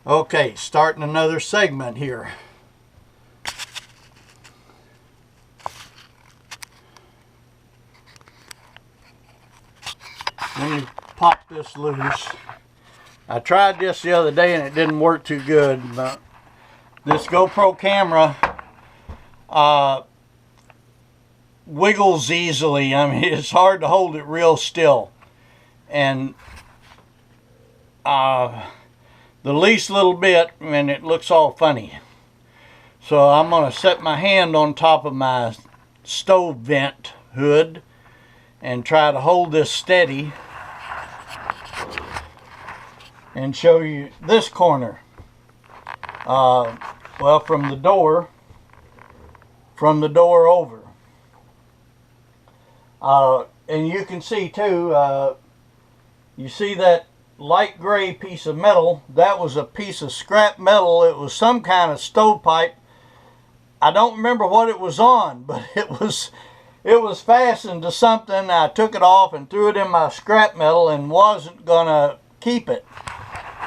Okay, starting another segment here. Let me pop this loose. I tried this the other day and it didn't work too good, but this GoPro camera wiggles easily. I mean, it's hard to hold it real still. And the least little bit and it looks all funny. So I'm going to set my hand on top of my stove vent hood and try to hold this steady and show you this corner. Well, from the door over. And you can see too, you see that light gray piece of metal? That was a piece of scrap metal. It was some kind of stovepipe. I don't remember what it was on, but it was fastened to something. I took it off and threw it in my scrap metal and wasn't gonna keep it.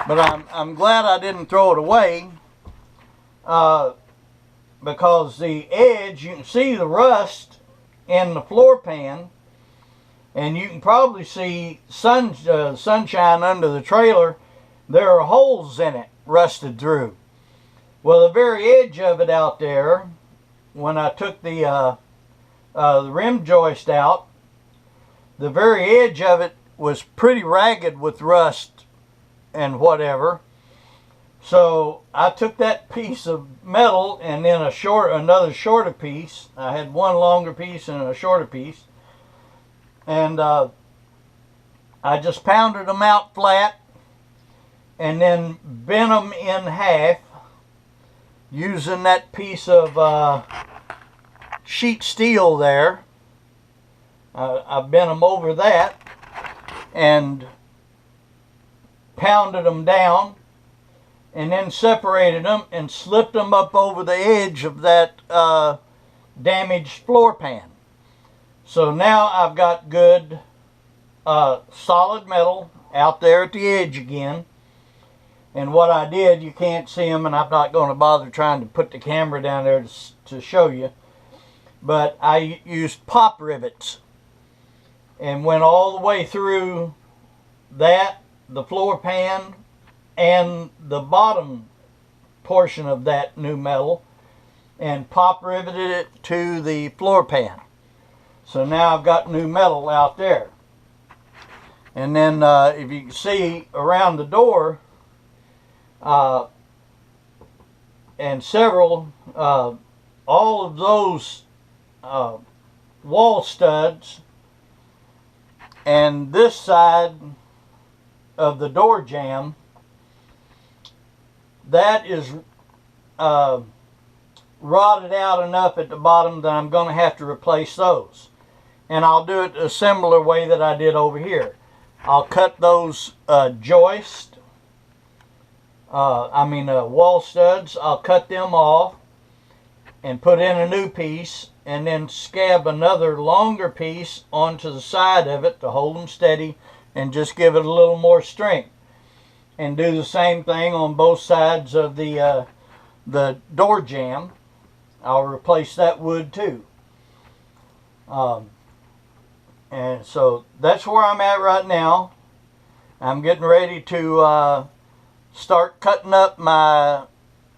But I'm glad I didn't throw it away, because the edge, you can see the rust in the floor pan. And you can probably see sunshine under the trailer. There are holes in it, rusted through. Well, the very edge of it out there, when I took the rim joist out, the very edge of it was pretty ragged with rust and whatever. So I took that piece of metal and then another shorter piece. I had one longer piece and a shorter piece. And I just pounded them out flat and then bent them in half using that piece of sheet steel there. I bent them over that and pounded them down and then separated them and slipped them up over the edge of that damaged floor pan. So now I've got good solid metal out there at the edge again. And what I did, you can't see them, and I'm not going to bother trying to put the camera down there to show you. But I used pop rivets and went all the way through that, the floor pan, and the bottom portion of that new metal, and pop riveted it to the floor pan. So now I've got new metal out there. And then if you can see around the door, and several, all of those wall studs and this side of the door jamb, that is rotted out enough at the bottom that I'm going to have to replace those. And I'll do it a similar way that I did over here. I'll cut those joists, wall studs, I'll cut them off and put in a new piece and then scab another longer piece onto the side of it to hold them steady and just give it a little more strength. And do the same thing on both sides of the door jamb. I'll replace that wood too. And so that's where I'm at right now. I'm getting ready to start cutting up my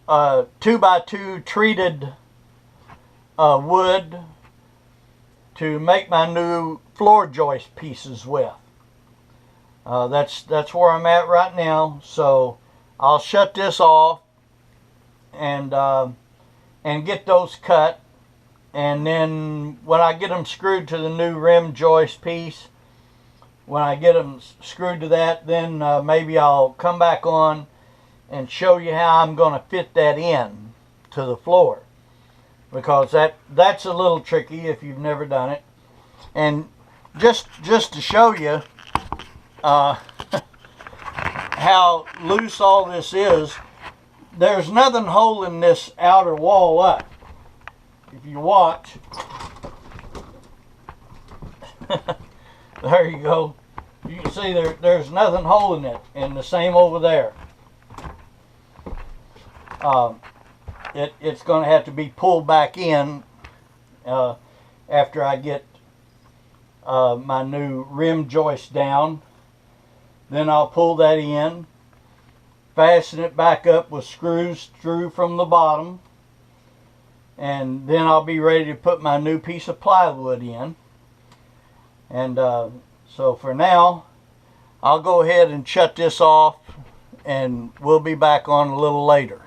2x2 treated wood to make my new floor joist pieces with. That's where I'm at right now. So I'll shut this off and get those cut. And then when I get them screwed to the new rim joist piece, when I get them screwed to that, then maybe I'll come back on and show you how I'm going to fit that in to the floor. Because that's a little tricky if you've never done it. And just to show you how loose all this is, there's nothing holding this outer wall up. If you watch, there you go. You can see there's nothing holding it, and the same over there. it's going to have to be pulled back in after I get my new rim joist down. Then I'll pull that in, fasten it back up with screws through from the bottom, and then I'll be ready to put my new piece of plywood in. And so for now, I'll go ahead and shut this off, and we'll be back on a little later.